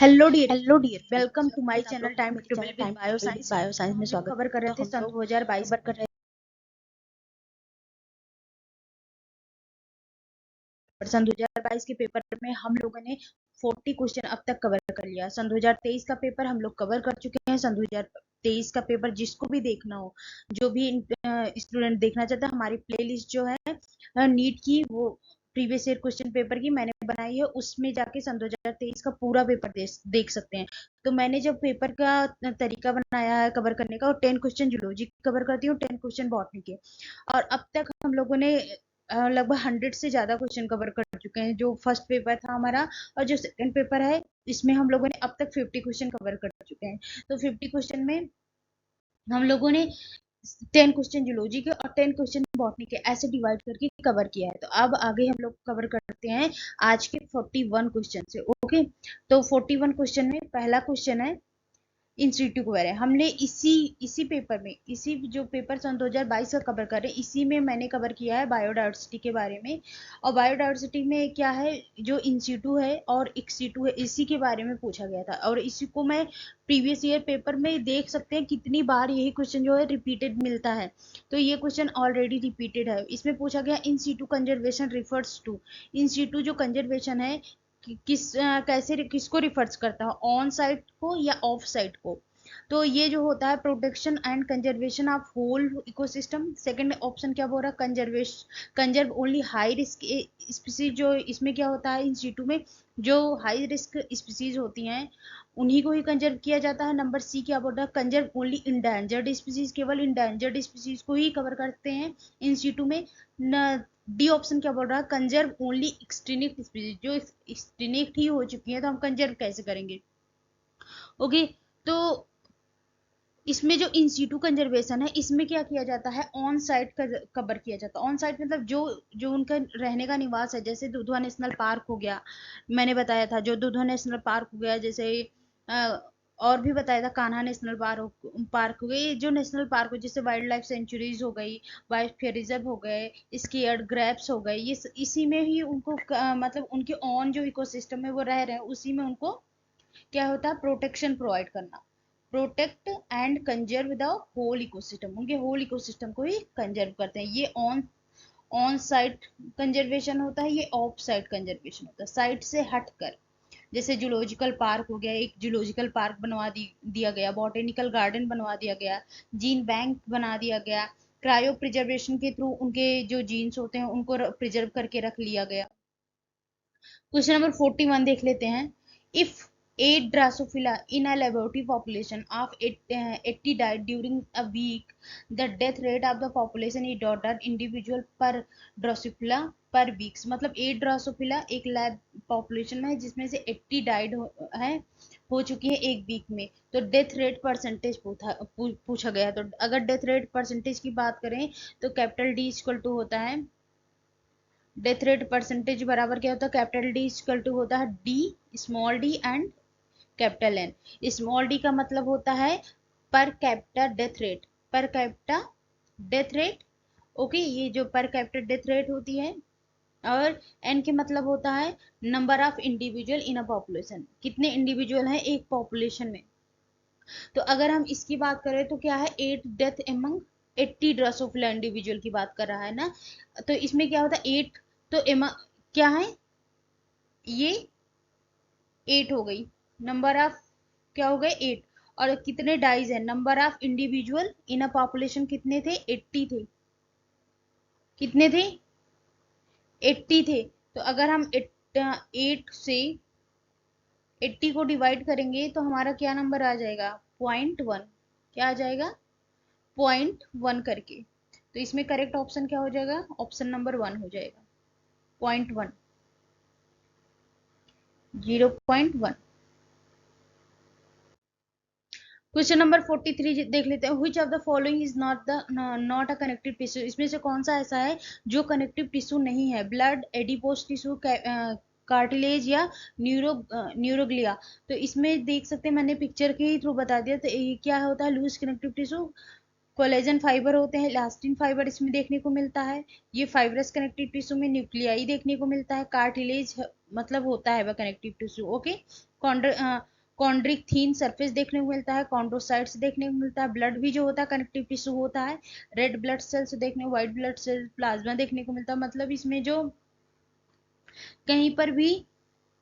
Hello dear welcome to my channel time table with bioscience में स्वागत। Cover कर रहे थे सन 2022 कर रहे सन 2022 के पेपर में हम लोगों ने 40 क्वेश्चन अब तक कवर कर लिया। सन 2023 का पेपर हम लोग कवर कर चुके हैं। सन 2023 का पेपर जिसको भी देखना हो, जो भी स्टूडेंट देखना चाहता है, हमारी प्लेलिस्ट जो है नीट की, वो प्रीवियस ईयर क्वेश्चन पेपर की मैंने बनाई है, उसमें जाके सन 2023 का पूरा पेपर देख सकते हैं। तो मैंने जब पेपर का तरीका बनाया है कवर करने का, और 10 क्वेश्चन जूलॉजी कवर करती हूँ, 10 क्वेश्चन बॉटनी के, और अब तक हम लोगों ने लगभग 100 से ज्यादा क्वेश्चन कवर कर चुके हैं। जो फर्स्ट पेपर था हमारा और जो सेकंड पेपर है, इसमें हम लोगों ने अब तक 50 क्वेश्चन कवर कर चुके हैं। तो 50 क्वेश्चन में हम लोगों ने 10 क्वेश्चन जूलॉजी के और 10 क्वेश्चन बॉटनी के ऐसे डिवाइड करके कवर किया है। तो अब आगे हम लोग कवर करते हैं आज के 41 क्वेश्चन से। ओके, तो 41 क्वेश्चन में पहला क्वेश्चन है इंस्टीट्यूट वगैरह। हमने इसी पेपर में, इसी जो पेपर सन 2022 का कवर कर रहे हैं, इसी में मैंने कवर किया है बायोडाइवर्सिटी के बारे में। और बायोडाइवर्सिटी में क्या है, जो इंस्टीट्यूट है और एक्सीटू है, इसी के बारे में पूछा गया था। और इसी को मैं प्रीवियस ईयर पेपर में देख सकते हैं कितनी बार यही क्वेश्चन जो है रिपीटेड मिलता है। तो ये क्वेश्चन ऑलरेडी रिपीटेड है। इसमें पूछा गया in situ conservation refers to, in situ जो कंजर्वेशन है कैसे किसको रिफर्स करता है, ऑन साइट को या ऑफ साइट को। तो ये जो होता है protection and conservation of whole ecosystem. Second option क्या बोल रहा है, conserve only high risk species. जो इसमें क्या होता है, इंस्टीट्यूट में जो हाई रिस्क स्पीसीज होती हैं उन्हीं को ही कंजर्व किया जाता है। नंबर सी क्या बोल रहा है, कंजर्व ओनली इंडेंजर्ड स्पीसीज, केवल इंडेंजर्ड स्पीसीज को ही कवर करते हैं इंस्टीट्यूट में। डी ऑप्शन क्या बोल रहा है, कंजर्व ओनली एक्सटिंक्ट स्पीसीज, जो एक्सटिंक्ट ही हो चुकी है तो हम कंजर्व कैसे करेंगे। ओके, तो इसमें जो इंस्टीट्यूट कंजर्वेशन है, इसमें क्या किया जाता है, ऑन साइट कवर किया जाता है। ऑन साइट मतलब जो जो उनका रहने का निवास है, जैसे दुधवा नेशनल पार्क हो गया, मैंने बताया था, जो दुधवा नेशनल पार्क हो गया, जैसे और भी बताया था, कान्हा नेशनल पार्क हो गई, जो नेशनल पार्क हो, जैसे वाइल्ड लाइफ सेंचुरीज हो गई, बायोस्फीयर रिजर्व हो गए, स्केयर्ड ग्रैप्स हो गए, ये इसी में ही उनको मतलब उनके ऑन जो इकोसिस्टम में वो रह रहे हैं, उसी में उनको क्या होता है, प्रोटेक्शन प्रोवाइड करना। Protect and conserve the whole ecosystem, उनके होल इकोसिस्टम को ही कंजर्व करते हैं। ये ऑन ऑन साइट कंजर्वेशन होता है, ये ऑफ साइट कंजर्वेशन होता है, साइट से हटकर। जैसे जूलॉजिकल पार्क हो गया, एक जूलॉजिकल पार्क दिया गया, बॉटेनिकल गार्डन बनवा दिया गया, जीन बैंक बना दिया गया, क्रायो प्रिजर्वेशन के थ्रू उनके जो जीन्स होते हैं उनको प्रिजर्व करके रख लिया गया। क्वेश्चन नंबर 41 देख लेते हैं। If 8 Drosophila in a laboratory population of 80 died during a week, the death rate of the population is dot individual per Drosophila per weeks। मतलब 8 ड्रासोफिला एक लैब पॉपुलेशन में है जिसमें से 80 डाइड हो चुकी है एक वीक में, तो डेथ रेट परसेंटेज पूछा गया। तो अगर डेथ रेट परसेंटेज की बात करें तो कैपिटल डी इक्वल टू होता है, डेथ रेट परसेंटेज बराबर क्या होता है, कैपिटल डी इक्वल टू होता है D small D and capital N. Small D का मतलब होता है per capita death rate, per capita death rate. Okay, ये जो पर कैपिटा डेथ रेट होती है, और एन के मतलब होता है number of individual in a population, कितने इंडिविजुअल हैं एक पॉपुलेशन में। तो अगर हम इसकी बात करें तो क्या है, 8 डेथ एमंग 80 ड्रोसोफिला इंडिविजुअल की बात कर रहा है ना। तो इसमें क्या होता है 8, तो क्या है, ये 8 हो गई, नंबर ऑफ क्या हो गए 8, और कितने डाइज है, number of individual in a population कितने थे, 80 थे। कितने थे, 80 थे। तो अगर हम 8 से 80 को डिवाइड करेंगे तो हमारा क्या नंबर आ जाएगा, 0.1। क्या आ जाएगा, 0.1 करके। तो इसमें करेक्ट ऑप्शन क्या हो जाएगा, ऑप्शन नंबर 1 हो जाएगा, 0.1, 0.1। क्वेश्चन नंबर 43 देख लेते हैं। Which of the following is not a connective tissue, इसमें से कौन सा ऐसा है जो कनेक्टिव टिश्यू नहीं है, ब्लड, एडिपोज टिश्यू, कार्टिलेज या न्यूरोग्लिया। तो इसमें देख सकते हैं, मैंने पिक्चर के ही थ्रू बता दिया। तो ये क्या होता है, loose connective tissue, collagen fibre होते हैं, इलास्टिन फाइबर इसमें देखने को मिलता है। ये फाइब्रस कनेक्टिव टिश्यू में न्यूक्लियाई देखने को मिलता है। कार्टिलेज मतलब होता है वह कनेक्टिव टिश्यू। ओके, कॉन्ड्रिक थीन सरफेस देखने को मिलता है, कॉन्ड्रोसाइट्स देखने को मिलता है, ब्लड भी जो होता है कनेक्टिव टिश्यू होता है, रेड ब्लड सेल्स देखने, व्हाइट ब्लड सेल्स, प्लाज्मा देखने को मिलता है। मतलब इसमें जो कहीं पर भी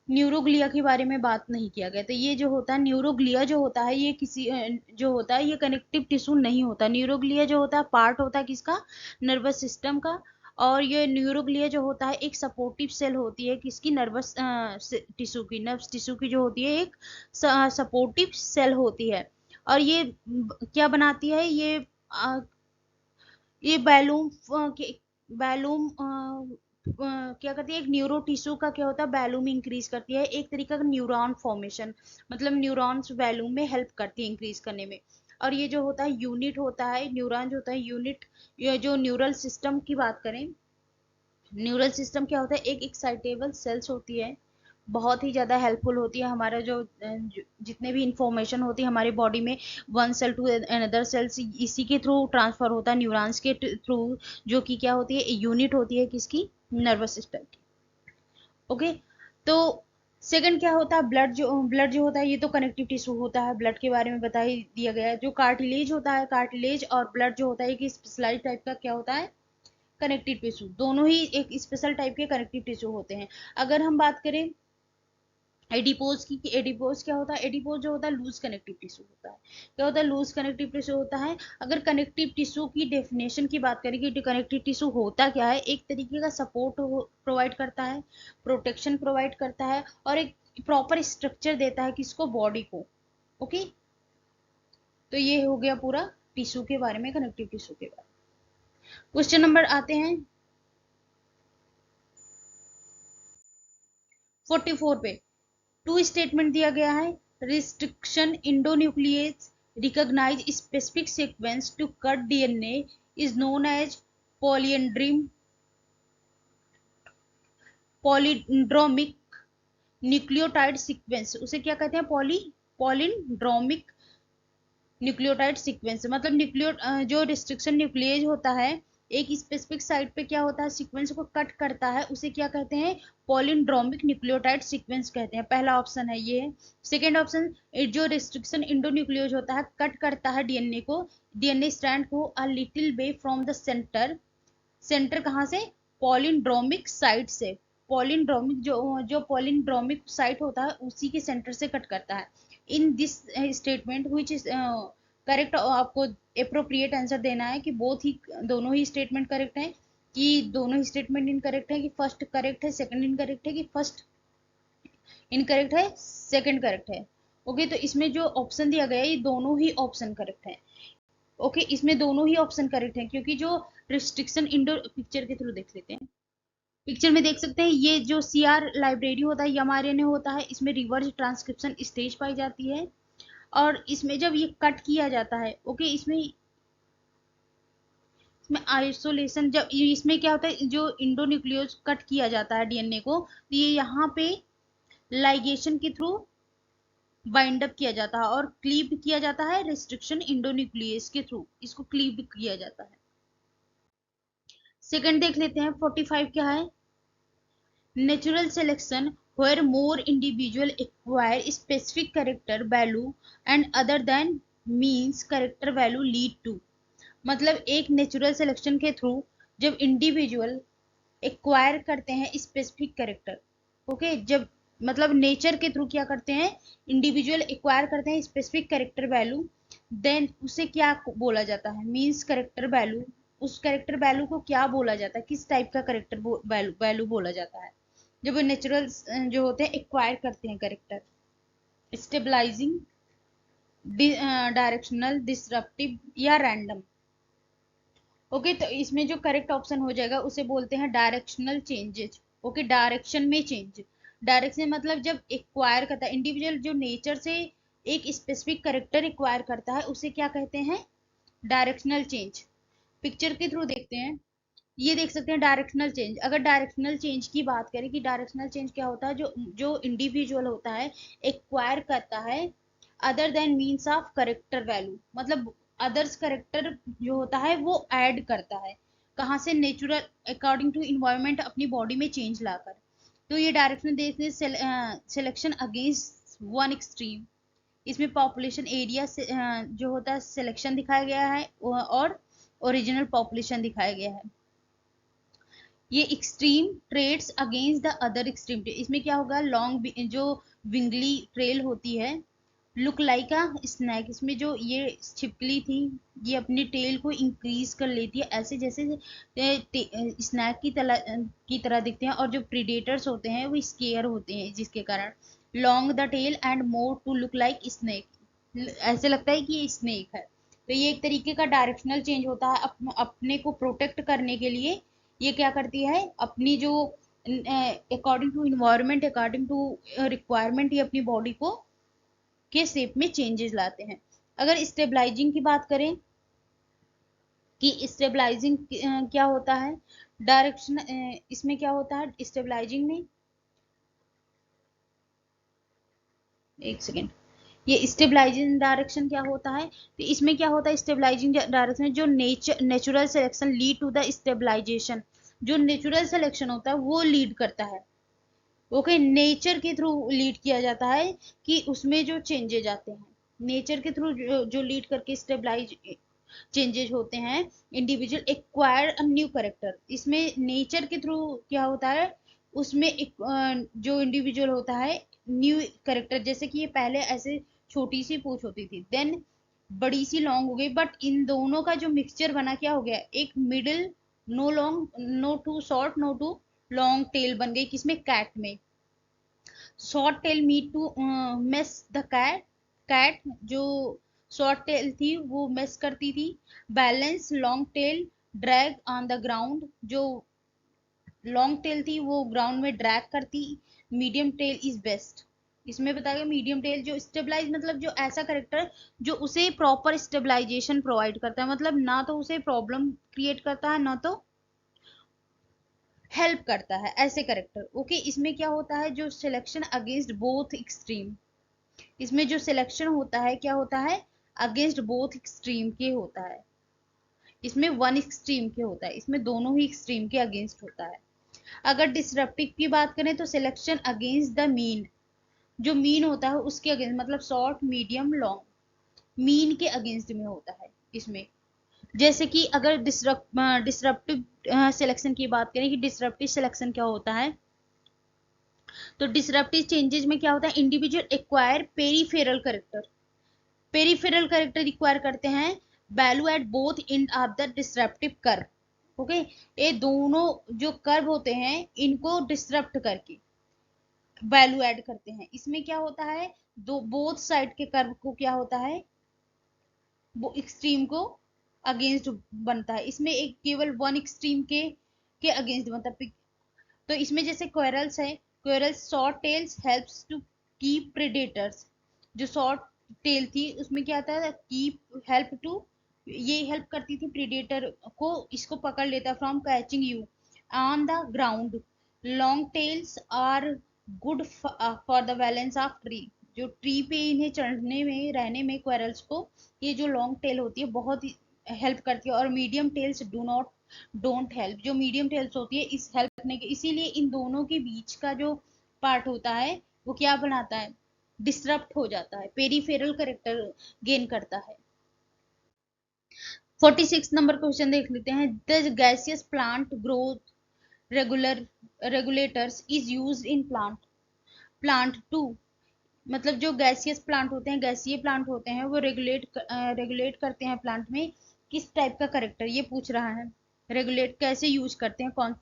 न्यूरोग्लिया के बारे में बात नहीं किया गया। तो ये जो होता है न्यूरोग्लिया जो होता है ये किसी जो होता है ये कनेक्टिव टिश्यू नहीं होता। न्यूरोग्लिया जो होता है पार्ट होता है किसका, नर्वस सिस्टम का। और ये न्यूरोग्लिया जो होता है एक सपोर्टिव सेल होती है किसकी, नर्वस टिश्यू की, नर्वस टिश्यू की जो होती है एक सपोर्टिव सेल होती है। और ये क्या बनाती है, ये बैलूम बैलूम क्या करती है, एक न्यूरो टिश्यू का क्या होता है, बैलूम इंक्रीज करती है, एक तरीका का न्यूरॉन फॉर्मेशन, मतलब न्यूरॉन्स बैलूम में हेल्प करती है इंक्रीज करने में। और ये जो होता है यूनिट होता है, न्यूरॉन जो होता है यूनिट, ये जो न्यूरल सिस्टम की बात करें, न्यूरल सिस्टम क्या होता है, एक एक्साइटेबल सेल्स होती है, बहुत ही ज़्यादा हेल्पफुल होती है हमारा जितने भी इंफॉर्मेशन होती है हमारी बॉडी में, one cell to another cells इसी के थ्रू ट्रांसफर होता है, न्यूरॉन्स के थ्रू, जो कि क्या होती है, यूनिट होती है किसकी, नर्वस सिस्टम की। ओके, तो सेकंड क्या होता है, ब्लड जो होता है ये तो कनेक्टिव टिश्यू होता है, ब्लड के बारे में बता ही दिया गया है। जो कार्टिलेज होता है, कार्टिलेज और ब्लड जो होता है एक स्पेशलाइज टाइप का क्या होता है, कनेक्टिव टिश्यू, दोनों ही एक स्पेशल टाइप के कनेक्टिव टिश्यू होते हैं। अगर हम बात करें एडिपोज की, एडिपोज क्या होता है, एडिपोज जो होता है लूज कनेक्टिव टिश्यू होता है। क्या होता है, लूज कनेक्टिव टिश्यू होता है। अगर कनेक्टिव टिश्यू की डेफिनेशन की बात करें कि कनेक्टिव टिश्यू होता क्या है, एक तरीके का सपोर्ट प्रोवाइड करता है, प्रोटेक्शन प्रोवाइड करता है, और एक प्रॉपर स्ट्रक्चर देता है किसको, बॉडी को। ओके, तो ये हो गया पूरा टिश्यू के बारे में, कनेक्टिव टिश्यू के बारे में। क्वेश्चन नंबर आते हैं 44 पे। टू स्टेटमेंट दिया गया है, restriction endonuclease recognise specific sequence to cut DNA is known as palindrome palindromic nucleotide sequence, उसे क्या कहते हैं, पॉलीड्रोमिक न्यूक्लियोटाइड सीक्वेंस। मतलब जो रिस्ट्रिक्शन न्यूक्लियेज होता है एक स्पेसिफिक साइट पे क्या होता है, सीक्वेंस को कट करता है, उसे क्या कहते हैं, पॉलिंड्रोमिक न्यूक्लियोटाइड सीक्वेंस कहते हैं। पहला ऑप्शन है ये। सेकेंड ऑप्शन, जो रिस्ट्रिक्शन इंडोन्यूक्लियोज होता है कट करता है डीएनए को, डीएनए स्ट्रैंड को a little way from the centre, centre कहाँ से, पॉलिंड्रोमिक साइट से। पॉलिंड्रोमिक जो पॉलिंड्रोमिक साइट होता है उसी के सेंटर से कट करता है। In this statement which is correct, आपको अप्रोप्रिएट आंसर देना है कि बोथ ही, दोनों ही स्टेटमेंट करेक्ट है, कि दोनों ही स्टेटमेंट इनकरेक्ट है, कि फर्स्ट करेक्ट है सेकंड इनकरेक्ट है, कि फर्स्ट इनकरेक्ट है सेकंड करेक्ट है। ओके, तो इसमें जो ऑप्शन दिया गया है ये दोनों ही ऑप्शन करेक्ट है। ओके, इसमें दोनों ही ऑप्शन करेक्ट है, क्योंकि जो रिस्ट्रिक्शन इंडो, पिक्चर के थ्रू देख लेते हैं। पिक्चर में देख सकते हैं ये जो सीआर लाइब्रेरी होता है, एमआरएनए होता है, इसमें रिवर्स ट्रांसक्रिप्शन स्टेज पाई जाती है। और इसमें जब ये कट किया जाता है, ओके, इसमें आइसोलेशन, जब इसमें क्या होता है, जो इंडोन्यूक्लियोज कट किया जाता है डीएनए को, तो ये यहाँ पे लाइगेशन के थ्रू बाइंड अप किया जाता है और क्लीव किया जाता है रिस्ट्रिक्शन इंडोन्यूक्लियस के थ्रू, इसको क्लीव किया जाता है। सेकंड देख लेते हैं 45 क्या है, natural selection where more individual acquire specific character value and other than means character value lead to। मतलब एक नेचुरल सिलेक्शन के थ्रू जब इंडिविजुअल एक्वायर करते हैं स्पेसिफिक कैरेक्टर, ओके, जब मतलब नेचर के थ्रू क्या करते हैं, इंडिविजुअल एक्वायर करते हैं स्पेसिफिक कैरेक्टर वैल्यू, देन उसे क्या बोला जाता है, मीन्स कैरेक्टर वैल्यू। उस कैरेक्टर वैल्यू को क्या बोला जाता है, किस टाइप का कैरेक्टर वैल्यू बोला जाता है, जब नेचुरल जो होते हैं एक्वायर करते हैं कैरेक्टर, स्टेबलाइजिंग, डायरेक्शनल, डिसरप्टिव या रैंडम। ओके, तो इसमें जो करेक्ट ऑप्शन हो जाएगा उसे बोलते हैं डायरेक्शनल चेंजेस। ओके, डायरेक्शन में चेंज, डायरेक्शन मतलब जब एक्वायर करता है इंडिविजुअल, जो नेचर से एक स्पेसिफिक करेक्टर एक्वायर करता है उसे क्या कहते हैं, डायरेक्शनल चेंज। पिक्चर के थ्रू देखते हैं, ये देख सकते हैं डायरेक्शनल चेंज। अगर डायरेक्शनल चेंज की बात करें कि डायरेक्शनल चेंज क्या होता है, जो जो इंडिविजुअल होता है एक्वायर करता है other than means of character value, मतलब अदर्स करेक्टर जो होता है वो ऐड करता है, कहाँ से, नेचुरल अकॉर्डिंग टू इन्वायरमेंट अपनी बॉडी में चेंज लाकर। तो ये डायरेक्शनल देखने सिलेक्शन अगेंस्ट वन एक्सट्रीम, इसमें पॉपुलेशन एरिया से जो होता है सिलेक्शन दिखाया गया है और ओरिजिनल पॉपुलेशन दिखाया गया है। ये extreme traits against the other extreme trait, इसमें क्या होगा, लॉन्ग जो विंगली ट्रेल होती है, लुक लाइक अ स्नैक, इसमें जो ये छिपकली थी ये अपनी टेल को इंक्रीज कर लेती है ऐसे जैसे स्नैक की तरह दिखते हैं, और जो प्रीडेटर्स होते हैं वो स्केयर होते हैं जिसके कारण long the tail and more to look like snake, ऐसे लगता है कि ये स्नेक है। तो ये एक तरीके का डायरेक्शनल चेंज होता है, अपने को प्रोटेक्ट करने के लिए ये क्या करती है, अपनी जो according to environment, according to requirement, ये अपनी बॉडी को के शेप में चेंजेस लाते हैं। अगर स्टेबलाइजिंग की बात करें कि स्टेबलाइजिंग क्या होता है, डायरेक्शन, इसमें क्या होता है स्टेबलाइजिंग में, एक सेकेंड, ये स्टेबलाइजिंग डायरेक्शन क्या होता है, तो इसमें क्या होता है स्टेबलाइजिंग डायरेक्शन, जो natural selection lead to the stabilisation, जो नेचुरल सिलेक्शन होता है वो लीड करता है, ओके, नेचर के थ्रू लीड किया जाता है कि उसमें जो चेंजेज आते हैं, नेचर के थ्रू जो लीड करके स्टेबलाइज चेंजेज होते हैं, individual acquire a new character, इसमें नेचर के थ्रू क्या होता है, उसमें एक जो इंडिविजुअल होता है न्यू करेक्टर, जैसे कि ये पहले ऐसे छोटी सी पूंछ होती थी, देन बड़ी सी लॉन्ग हो गई, बट इन दोनों का जो मिक्सचर बना क्या हो गया, एक middle, no long, no too short, no too long tail बन गई, किसमें, कैट में। Short tail meet to mess the cat, cat जो शॉर्ट टेल थी वो मेस करती थी, balance long tail drag on the ground, जो लॉन्ग टेल थी वो ग्राउंड में ड्रैग करती, मीडियम टेल इज बेस्ट, इसमें बताया मीडियम टेल जो स्टेबलाइज, मतलब जो ऐसा करेक्टर जो उसे प्रॉपर स्टेबलाइजेशन प्रोवाइड करता है, मतलब ना तो उसे प्रॉब्लम क्रिएट करता है ना तो हेल्प करता है, ऐसे करेक्टर, ओके। इसमें क्या होता है, जो सिलेक्शन अगेंस्ट बोथ एक्सट्रीम, इसमें जो सिलेक्शन होता है क्या होता है, अगेंस्ट बोथ एक्सट्रीम के होता है, इसमें वन एक्सट्रीम के होता है, इसमें दोनों ही एक्सट्रीम के अगेंस्ट होता है। अगर डिसरप्टिव की बात करें तो सिलेक्शन अगेंस्ट द मीन, जो मीन होता है उसके अगेंस्ट, मतलब शॉर्ट मीडियम लॉन्ग मीन के अगेंस्ट में होता है इसमें। जैसे कि अगर डिसरप्टिव सिलेक्शन की बात करें कि डिसरप्टिव सिलेक्शन क्या होता है, तो डिसरप्टिव चेंजेस में क्या होता है, individual acquire peripheral character, peripheral character require करते हैं value at both end of the disruptive curve, okay, ये दोनों जो कर्व होते हैं इनको डिसरप्ट करके वैल्यू ऐड करते हैं, इसमें क्या होता है, दो बोथ साइड के कर्व को क्या होता है, वो एक्सट्रीम को अगेंस्ट बनता है, इसमें एक केवल वन एक्सट्रीम के अगेंस्ट बनता है। तो इसमें जैसे क्वेरल्स है, squirrels short tails helps to keep predators, जो शॉर्ट टेल थी उसमें क्या था, कीप हेल्प टू, ये हेल्प करती थी प्रेडेटर को, इसको पकड़ लेता from catching you on the ground, long tails are good for the balance of tree, जो ट्री पे इन्हें चढ़ने में रहने में क्वेरल्स को ये जो लॉन्ग टेल होती है बहुत ही हेल्प करती है, और मीडियम टेल्स डोंट हेल्प, जो मीडियम टेल्स होती है इस हेल्प करने के, इसीलिए इन दोनों के बीच का जो पार्ट होता है वो क्या बनाता है, डिसरप्ट हो जाता है, पेरीफेरल करेक्टर गेन करता है। 46 नंबर क्वेश्चन देख लेते हैं, the gaseous plant growth regulators is used in plant to, मतलब जो गैसियस प्लांट होते हैं, गैसीय प्लांट होते हैं वो रेगुलेट करते हैं प्लांट में किस टाइप का करेक्टर, ये पूछ रहा है, रेगुलेट कैसे यूज करते हैं, कौन,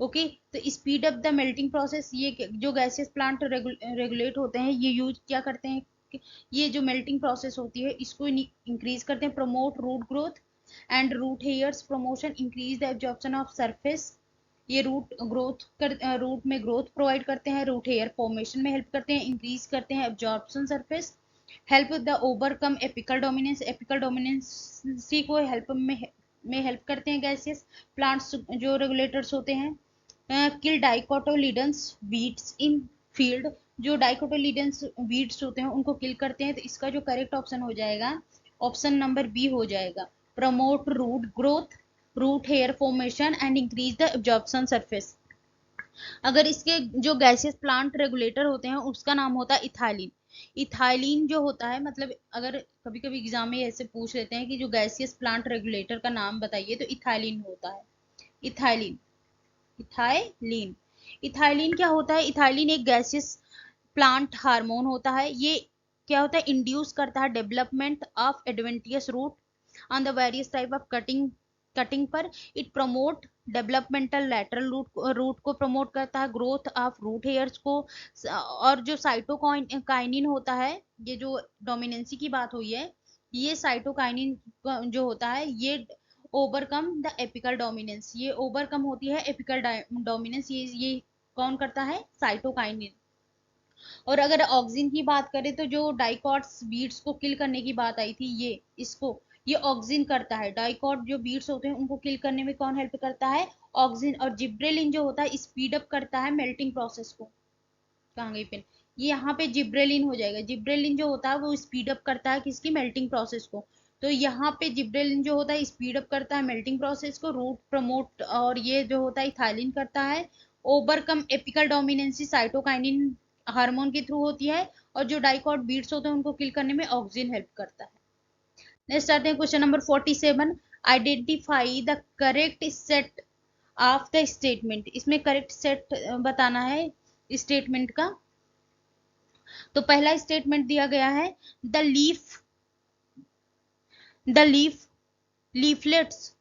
ओके, तो speed up the melting process, ये जो गैसियस प्लांट रेगुलेट होते हैं ये यूज क्या करते हैं, ये जो मेल्टिंग प्रोसेस होती है इसको इंक्रीज करते हैं, promote root growth and root hairs promotion, increase the absorption of surface, ये रूट में ग्रोथ प्रोवाइड करते हैं, रूट हेयर फॉर्मेशन में हेल्प करते हैं, इंक्रीज करते हैं absorption surface, help the overcome apical dominance को में हेल्प करते हैं गैसियस प्लांट्स जो रेगुलेटर्स होते हैं, किल डाइकोटोलिडन्स वीड्स इन फील्ड, जो डाइकोटोलिडन्स वीड्स होते हैं उनको किल करते हैं, तो इसका जो करेक्ट ऑप्शन हो जाएगा ऑप्शन नंबर बी हो जाएगा, promote root growth, root hair formation and increase the absorption surface. अगर इसके जो गैसियस प्लांट रेगुलेटर होते हैं उसका नाम होता है इथाइलिन, इथाइलिन जो होता है, मतलब अगर कभी कभी एग्जाम में ऐसे पूछ लेते हैं कि जो गैसियस प्लांट रेगुलेटर का नाम बताइए, तो इथाइलिन होता है। इथाइलिन, इथाइलिन, इथाइलिन क्या होता है? इथाइलिन एक गैसियस प्लांट हार्मोन होता है। ये क्या होता है? इंड्यूस करता है development of adventitious root on the various type of cutting cutting पर। It promote developmental lateral root को प्रमोट करता है, ग्रोथ ऑफ रूट हेयर्स को। और जो साइटोकाइनिन होता है, ये जो डोमिनेंसी की बात हुई है, ये साइटोकाइनिन जो होता है, ये ओवरकम द एपिकल डोमिनेंस, ये ओवरकम होती है एपिकल डोमिनेंस। ये कौन करता है? साइटोकाइनिन। और अगर ऑक्सिन की बात करें, तो जो डाइकॉट्स बीट्स को किल करने की बात आई थी, ये ऑक्सिन करता है। डाइकॉट जो बीट्स होते हैं उनको किल करने में कौन हेल्प करता है? ऑक्सिन। और जिब्रेलिन जो होता है स्पीड अप करता है मेल्टिंग प्रोसेस को। कहाँ गई पेन? ये यहाँ पे जिब्रेलिन हो जाएगा। जिब्रेलिन जो होता है वो स्पीड अप करता है किसकी? मेल्टिंग प्रोसेस को। तो यहाँ पे जिब्रेलिन जो होता है स्पीड अप करता है मेल्टिंग प्रोसेस को, रूट प्रमोट, और ये जो होता है इथाइलिन करता है overcome apical dominancy, cytokinin hormone के थ्रू होती है। और जो डाइकॉट बीट्स होते हैं उनको किल करने में ऑक्सिन हेल्प करता है। नेक्स्ट आते हैं question number 47। Identify the correct set of the statement. इसमें करेक्ट सेट बताना है स्टेटमेंट का। तो पहला स्टेटमेंट दिया गया है, द लीफ लीफलेट्स।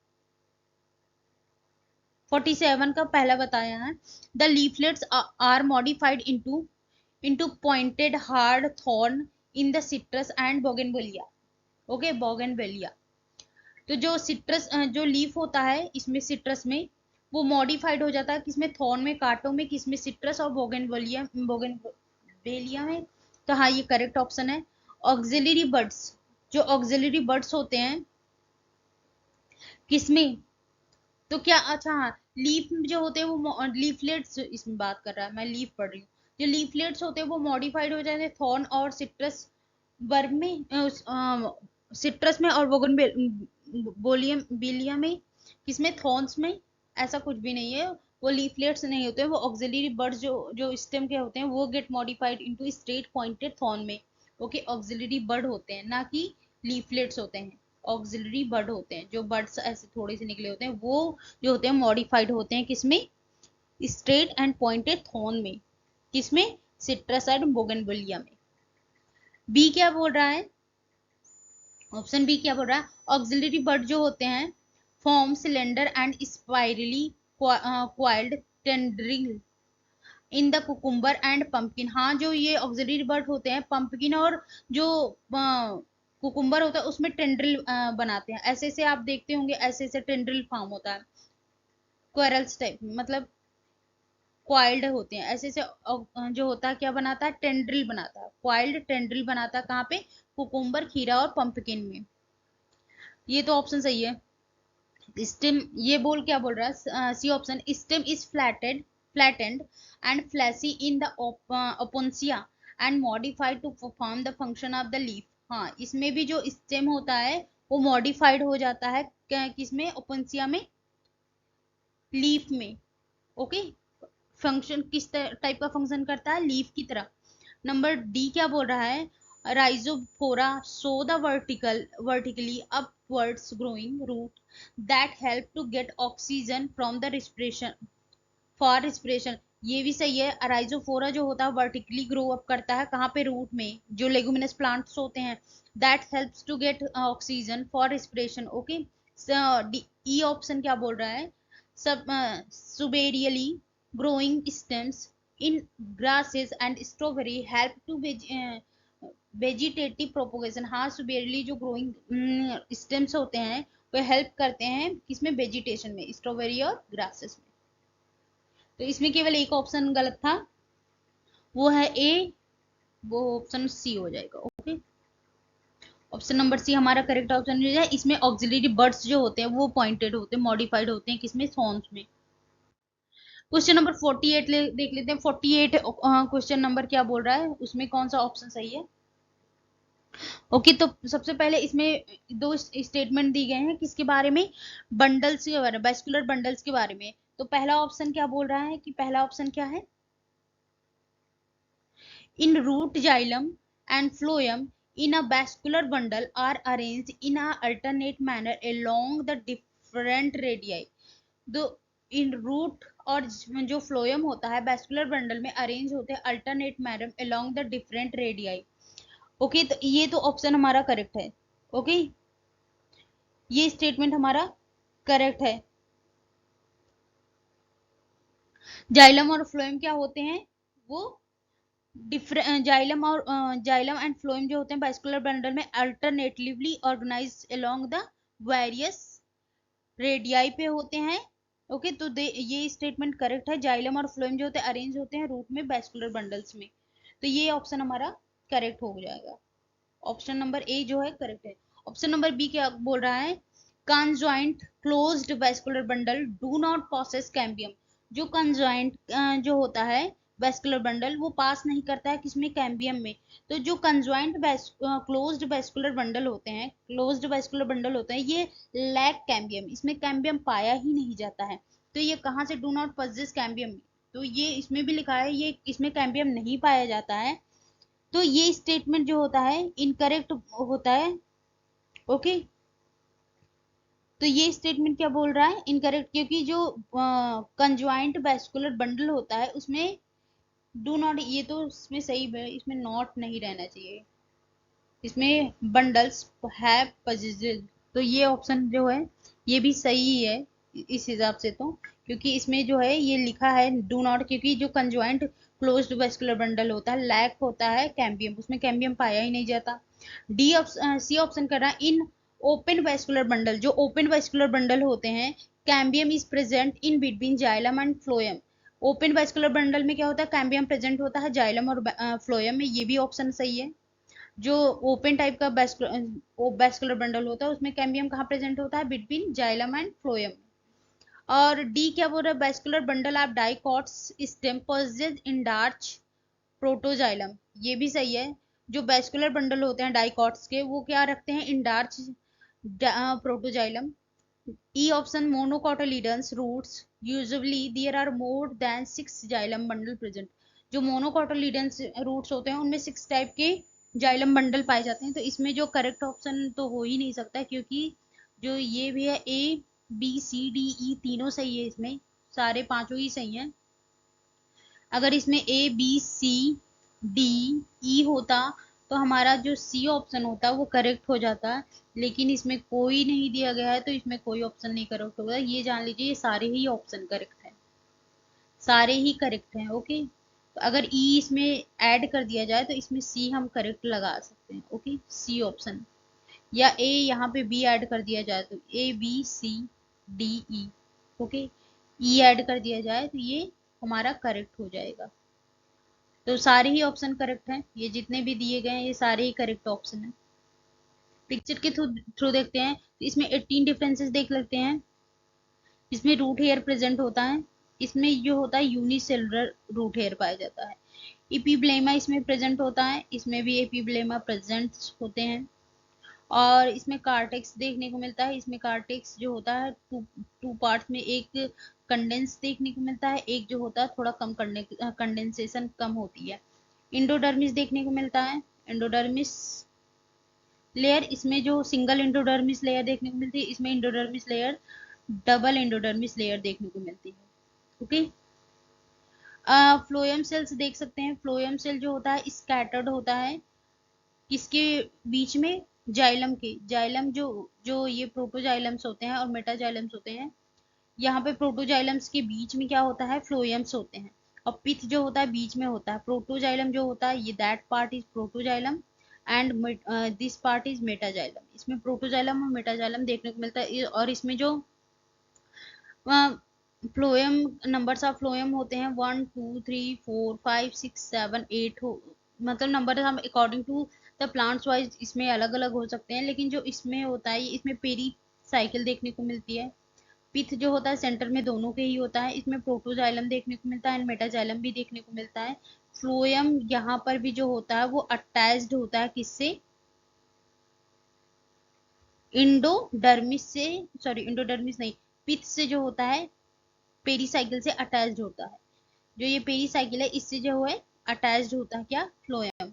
47 का पहला बताया है, the leaflets are modified into pointed hard thorn in the citrus and bougainvillea. Okay, bougainvillea. तो जो सिट्रस जो लीफ होता है इसमें सिट्रस में, वो मॉडिफाइड हो जाता है किसमें? थॉर्न में, कांटों में। किसमें? सिट्रस और बोगेनवेलिया में। तो हाँ, ये करेक्ट ऑप्शन है। ऑक्सिलरी बर्ड्स, जो ऑक्सिलरी बर्ड्स होते हैं किसमें? तो क्या, अच्छा हाँ, लीफ जो होते हैं वो लीफलेट्स, इसमें बात कर रहा है, मैं लीफ पढ़ रही हूँ। जो लीफलेट्स होते हैं वो मॉडिफाइड हो जाते हैं थॉर्न और सिट्रस वर्ग में, सिट्रस में और बोलियम बिलिया में। किसमें? थॉर्न्स में। ऐसा कुछ भी नहीं है, वो लीफलेट्स नहीं होते, वो ऑक्सिलरी बर्ड्स जो जो स्टेम के होते हैं वो gate modified into straight pointed thorn में। ओके, ऑक्सिलरी बर्ड होते हैं, ना कि लीफलेट्स होते हैं। ऑक्सिलरी बर्ड होते हैं, जो बर्ड्स ऐसे थोड़े से निकले होते हैं, वो जो होते हैं मॉडिफाइड होते हैं किसमें? स्ट्रेट एंड पॉइंटेड थॉर्न में। किसमें? सिट्रस एंड बोगनविलिया में। बी क्या बोल रहा है? ऑप्शन बी क्या बोल रहा है? ऑक्सिलरी बर्ड जो होते हैं form cylinder and spirally coiled tendril in the cucumber and pumpkin. हाँ, जो ये ऑक्सिलरी बर्ड होते हैं पंपकिन और जो कुकुम्बर होता है उसमें टेंड्रिल बनाते हैं। ऐसे ऐसे आप देखते होंगे, ऐसे ऐसे टेंड्रिल फॉर्म होता है, क्वेरल्स टाइप, मतलब क्वाइल्ड होते हैं ऐसे ऐसे। जो होता है क्या बनाता है? टेंड्रिल बनाता है, क्वाइल्ड टेंड्रिल बनाता है। कहाँ पे? कुकुम्बर, खीरा और पंपकिन में। ये तो ऑप्शन सही है। स्टेम, ये बोल क्या बोल रहा है? C option, stem is flattened and fleshy in the Opuntia and modified to perform the function of the leaf. हाँ, इसमें भी जो स्टेम होता है वो मॉडिफाइड हो जाता है किसमें? ओपोन्सिया में, लीफ में। ओके, फंक्शन किस टाइप का फंक्शन करता है? लीफ की तरह। नंबर डी क्या बोल रहा है? rhizopora show the vertically upwards growing root that help to get oxygen from the respiration for respiration। ये भी सही है। राइजोफोरा जो होता है वर्टिकली ग्रो अप करता है, कहाँ पे? रूट में, जो लेगुमिनस प्लांट्स होते हैं। That helps to get oxygen for respiration. Okay, E option क्या बोल रहा है? Subaerially growing stems in grasses and strawberry help to vegetative propagation. हाँ, सुबेरली जो ग्रोइंग स्टेम्स होते हैं वो हेल्प करते हैं किसमें? वेजिटेशन में, स्ट्रॉबेरी और ग्रासेस में। तो इसमें केवल एक ऑप्शन गलत था, वो है ए, वो ऑप्शन सी हो जाएगा। ओके, ऑप्शन नंबर सी हमारा करेक्ट ऑप्शन हो जाए। इसमें ऑक्सिलरी बर्ड्स जो होते हैं वो पॉइंटेड होते हैं, मॉडिफाइड होते हैं किसमें? थॉर्न्स में। क्वेश्चन नंबर 48 देख लेते हैं। 48 क्वेश्चन नंबर क्या बोल रहा है, उसमें कौन सा ऑप्शन सही है? ओके, तो सबसे पहले इसमें दो स्टेटमेंट दी गए हैं किसके बारे में? बंडल्स के बारे में, वेस्कुलर बंडल्स के बारे में। तो पहला ऑप्शन क्या बोल रहा है कि पहला ऑप्शन क्या है? In root xylem and phloem in a vascular bundle are arranged in a alternate manner along the different radii. दो इन रूट और जो फ्लोएम होता है वैस्कुलर बंडल में अरेंज होते हैं alternate manner along the different radii. Okay, तो ये तो ऑप्शन हमारा करेक्ट है। ओके, ये स्टेटमेंट हमारा करेक्ट है। जाइलम और फ्लोएम क्या होते हैं, वो डिफरेंट जाइलम एंड फ्लोएम जो होते हैं वैस्कुलर बंडल में alternatively organised along the various radii पे होते हैं। ओके, तो ये स्टेटमेंट करेक्ट है। जाइलम और फ्लोएम जो होते हैं अरेंज होते हैं रूट में वैस्कुलर बंडल्स में, तो ये ऑप्शन हमारा करेक्ट हो जाएगा। ऑप्शन नंबर ए जो है करेक्ट है। ऑप्शन नंबर बी क्या बोल रहा है, conjoint closed vascular bundle do not process cambium. जो कंजॉइंट जो होता है वैस्कुलर बंडल वो पास नहीं करता है किसमें, कैम्बियम में। तो जो कंजॉइंट क्लोज्ड वैस्कुलर बंडल होते हैं, क्लोज्ड वैस्कुलर बंडल होते हैं, ये लैक कैम्बियम, इसमें कैम्बियम पाया ही नहीं जाता है। तो ये कहाँ से डू नॉट पोजेस कैम्बियम, तो ये इसमें भी लिखा है ये इसमें कैम्बियम नहीं पाया जाता है, तो ये स्टेटमेंट जो होता है इनकरेक्ट होता है। ओके, तो ये स्टेटमेंट क्या बोल रहा है, इनकरेक्ट, क्योंकि जो कंजॉइंट वैस्कुलर बंडल होता है उसमें डू नॉट, ये तो इसमें सही है, इसमें नॉट नहीं रहना चाहिए, इसमें बंडल्स हैव पजेसेस, तो ये ऑप्शन जो है ये भी सही है इस हिसाब से, तो क्योंकि इसमें जो है ये लिखा है डू नॉट, क्योंकि जो कंजॉइंट क्लोज्ड वैस्कुलर बंडल होता है लैक होता है कैम्बियम, उसमें कैम्बियम पाया ही नहीं जाता। डी सी ऑप्शन कर रहा है, इन ओपन वैस्कुलर बंडल, जो ओपन वैस्कुलर बंडल होते हैं cambium is present in between xylem and phloem. Open vascular bundle में क्या होता है, कैम्बियम प्रेजेंट होता है जाइलम और फ्लोएम में, ये भी ऑप्शन सही है। जो ओपन टाइप का वैस्कुलर बंडल होता है उसमें कैम्बियम कहाँ प्रेजेंट होता है, बिटवीन जाइलम एंड फ्लोएम। और डी क्या बोल रहा है, vascular bundle of dicots stem possess endarch protoxylem, ये भी सही है। जो वैस्कुलर बंडल होते हैं डाइकॉट्स के वो क्या रखते हैं, endarch protoxylem. E option, monocotyledons roots usually there are more than 6 xylem bundle present. जो मोनोकोटिलिडन्स रूट्स होते हैं उनमें 6 टाइप के जाइलम बंडल पाए जाते हैं, तो इसमें जो करेक्ट ऑप्शन तो हो ही नहीं सकता, क्योंकि जो ये भी है ए बी सी डी ई तीनों सही है, इसमें सारे पांचों ही सही हैं। अगर इसमें ए बी सी डी ई होता तो हमारा जो सी ऑप्शन होता वो करेक्ट हो जाता, लेकिन इसमें कोई नहीं दिया गया है तो इसमें कोई ऑप्शन नहीं करेक्ट होगा। ये जान लीजिए ये सारे ही ऑप्शन करेक्ट है, सारे ही करेक्ट हैं। ओके, तो अगर ई इसमें ऐड कर दिया जाए तो इसमें सी हम करेक्ट लगा सकते हैं। ओके, सी ऑप्शन, या ए यहाँ पे बी ऐड कर दिया जाए तो A B C D E. Okay, E add कर दिया जाए तो ये हमारा करेक्ट हो जाएगा। तो सारे ही ऑप्शन करेक्ट हैं, ये जितने भी दिए गए हैं ये सारे ही करेक्ट ऑप्शन हैं। पिक्चर के थ्रू देखते हैं, तो इसमें 18 डिफरेंसेस देख लेते हैं। इसमें रूट हेयर प्रेजेंट होता है, इसमें जो होता है यूनिसेलुलर रूट हेयर पाया जाता है। एपिब्लेमा इसमें प्रेजेंट होता है, इसमें भी एपिब्लेमा प्रेजेंट होते हैं। और इसमें कार्टेक्स देखने को मिलता है, इसमें कार्टेक्स जो होता है टू पार्ट्स में, एक कंडेंस देखने को मिलता है, एक जो होता है थोड़ा कम कंडेंसेशन कम होती है। इंडोडर्मिस देखने को मिलता है, इंडोडर्मिस लेयर, इसमें जो सिंगल इंडोडर्मिस लेयर देखने को मिलती है, इसमें endodermis layer double endodermis layer देखने को मिलती है। ओके, फ्लोएम सेल्स देख सकते हैं, फ्लोएम सेल जो होता है स्कैटर्ड होता है किसके बीच में, जाइलम के, जाइलम जो जो ये प्रोटोजाइलम्स होते हैं और मेटाजाइलम्स होते हैं, यहाँ पे प्रोटोजाइलम्स के बीच में क्या होता है, फ्लोएम्स होते हैं। और पिथ जो होता है बीच में होता है, प्रोटोजाइलम जो होता है ये that part is protoxylem and this part is metaxylem. इसमें प्रोटोजाइलम और मेटाजाइलम देखने को मिलता है, और इसमें जो फ्लोएम नंबर्स ऑफ फ्लोएम होते हैं 1 2 3 4 5 6 7 8 हो, मतलब नंबर हम according to the plants wise इसमें अलग अलग हो सकते हैं, लेकिन जो इसमें होता है इसमें पेरी साइकिल देखने को मिलती है। पिथ जो होता है सेंटर में दोनों के ही होता है, इसमें प्रोटोजाइलम देखने को मिलता है एंड मेटाजाइलम भी देखने को मिलता है। फ्लोएम यहाँ पर भी जो होता है वो अटैच्ड होता है किससे, इंडोडर्मिस से, सॉरी इंडोडर्मिस नहीं, पिथ से जो होता है पेरीसाइकिल से अटैच्ड होता है। जो ये पेरीसाइकिल है इससे जो है अटैच्ड होता है क्या, फ्लोएम।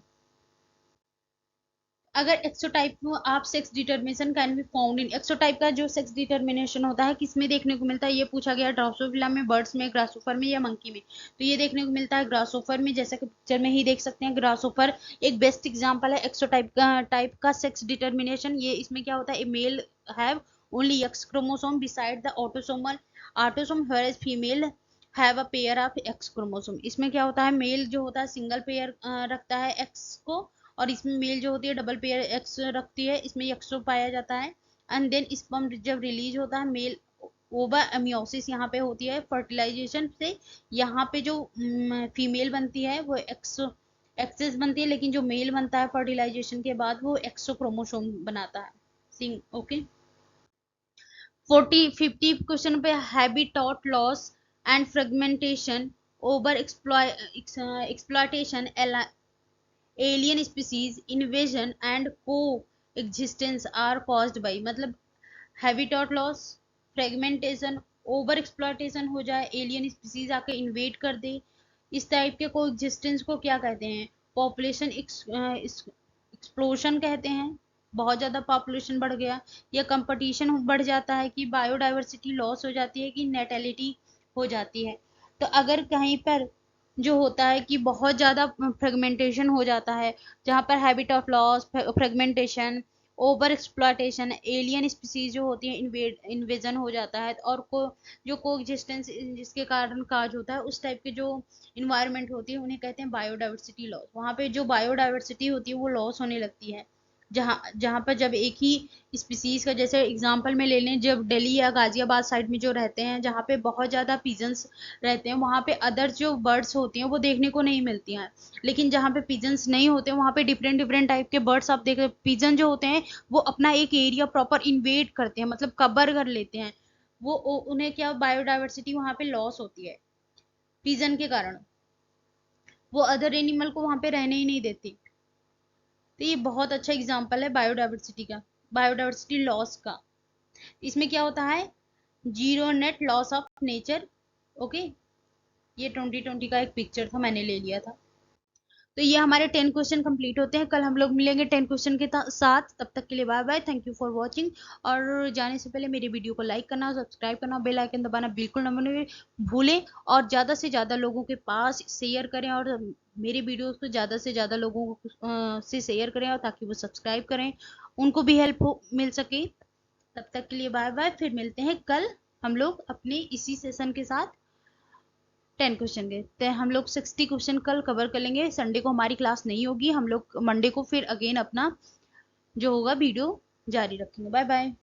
अगर XO type sex determination can be found in, XO का जो सेक्स डिटर्मिनेशन होता है किसमें देखने को मिलता है, ये पूछा गया ड्रोसोफिला में, बर्ड्स में, ग्रासोफर में या मंकी में। तो ये देखने को मिलता है ग्रासोफर में, जैसा कि पिक्चर में ही देख सकते हैं। ग्रासोफर एक बेस्ट एग्जांपल है एक्सोटाइप का सेक्स डिटर्मिनेशन। ये इसमें क्या होता है, a male have only X chromosome beside the autosomal autosome, whereas female have a pair of X chromosome. इसमें क्या होता है, मेल जो होता है सिंगल पेयर रखता है एक्स को, और इसमें मेल जो होती है डबल पेयर एक्स रखती है, इसमें एक्सो पाया जाता है। एंड देन स्पर्म जब रिलीज होता है, मेल ओवर मियोसिस यहाँ पे होती है फर्टिलाइजेशन से, यहाँ पे जो फीमेल बनती है वो एक्सेस बनती है, लेकिन जो मेल बनता है फर्टिलाइजेशन के बाद वो एक्सोक्रोमोसोम बनाता है। सिंग ओके। 40-50 क्वेश्चन पे habitat loss and fragmentation, over exploitation, alien species invasion and coexistence are caused by, मतलब habitat loss, fragmentation, over exploitation हो जाए, एलियन स्पीसीज आके इन्वेट कर दे, इस टाइप के को एग्जिस्टेंस को क्या कहते हैं, पॉपुलेशन एक्सप्लोजन कहते हैं, बहुत ज़्यादा पॉपुलेशन बढ़ गया, या कंपटीशन बढ़ जाता है, कि बायोडाइवर्सिटी लॉस हो जाती है, कि नेटेलिटी हो जाती है। तो अगर कहीं पर जो होता है कि बहुत ज़्यादा फ्रेगमेंटेशन हो जाता है, जहाँ पर habit of loss, fragmentation, over exploitation, alien species जो होती है इन्वेजन हो जाता है, और जो को एग्जिस्टेंस जिसके कारण काज होता है, उस टाइप के जो इन्वायरमेंट होती है उन्हें कहते हैं बायोडाइवर्सिटी लॉस। वहाँ पे जो बायोडाइवर्सिटी होती है वो लॉस होने लगती है, जहाँ जहाँ पर जब एक ही स्पीसीज का, जैसे एग्जांपल में ले लें, जब दिल्ली या गाजियाबाद साइड में जो रहते हैं, जहाँ पे बहुत ज़्यादा पिजन्स रहते हैं, वहाँ पे अदर जो बर्ड्स होती हैं वो देखने को नहीं मिलती हैं। लेकिन जहाँ पे पिजन्स नहीं होते वहाँ पे डिफरेंट डिफरेंट टाइप के बर्ड्स आप देख, पिजन जो होते हैं वो अपना एक एरिया प्रॉपर इन्वेड करते हैं, मतलब कवर कर लेते हैं। उन्हें क्या बायोडाइवर्सिटी वहाँ पे लॉस होती है पिजन के कारण, वो अदर एनिमल को वहाँ पे रहने ही नहीं देती। तो ये बहुत अच्छा एग्जाम्पल है बायोडाइवर्सिटी का, बायोडाइवर्सिटी लॉस का। इसमें क्या होता है, zero net loss of nature. Okay, ये 2020 का एक पिक्चर था, मैंने ले लिया था। तो ये हमारे 10 क्वेश्चन कंप्लीट होते हैं। कल हम लोग मिलेंगे 10 क्वेश्चन के साथ। तब तक के लिए bye bye, thank you for watching. और जाने से पहले मेरी वीडियो को लाइक करना, सब्सक्राइब करना, बेल आइकन दबाना बिल्कुल न भूलें, और ज़्यादा से ज़्यादा लोगों के पास शेयर करें, और मेरे वीडियोस को ज़्यादा से ज़्यादा लोगों से शेयर करें, और ताकि वो सब्सक्राइब करें, उनको भी हेल्प मिल सके। तब तक के लिए बाय बाय, फिर मिलते हैं कल हम लोग अपने इसी सेशन के साथ 10 क्वेश्चन के। तो हम लोग 60 क्वेश्चन कल कवर कर लेंगे। संडे को हमारी क्लास नहीं होगी, हम लोग मंडे को फिर अगेन अपना जो होगा वीडियो जारी रखेंगे। Bye bye.